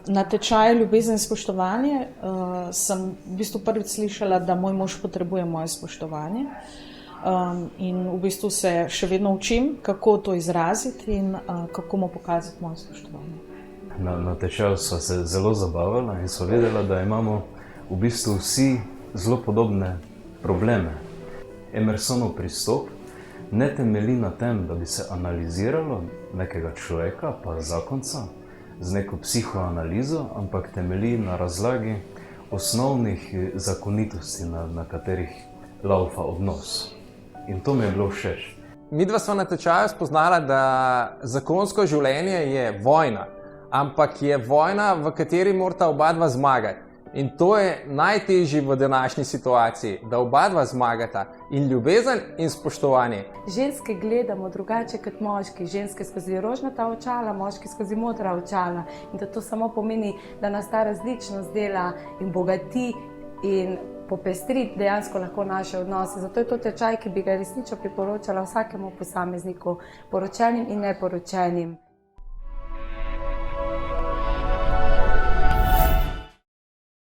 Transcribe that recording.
Na tečaju ljubezen in spoštovanje sem v bistvu prvič slišala, da moj mož potrebuje moje spoštovanje. In v bistvu se še vedno učim, kako to izraziti in kako mu pokazati moje spoštovanje. Na tečaju sva se zelo zabavala in sva vedela, da imamo v bistvu vsi zelo podobne probleme. Emersonov pristop ne temelji na tem, da bi se analiziralo nekega človeka, pa zakonca, z neko psihoanalizo, ampak temelji na razlagi osnovnih zakonitosti, na katerih laufa odnos. In to mi je bilo všeč. Midva sva na tečaju spoznala, da zakonsko življenje je vojna, ampak je vojna, v kateri morata oba dva zmagati. In to je najtežje v današnji situaciji, da oba dva zmagata, in ljubezen in spoštovanje. Ženske gledamo drugače kot moški, ženske skozi rožnata očala, moški skozi modra očala. In da to samo pomeni, da nas ta različnost dela in bogati in popestri dejansko lahko naše odnose. Zato je to tečaj, ki bi ga resnično priporočala vsakemu posamezniku, poročenim in neporočenim.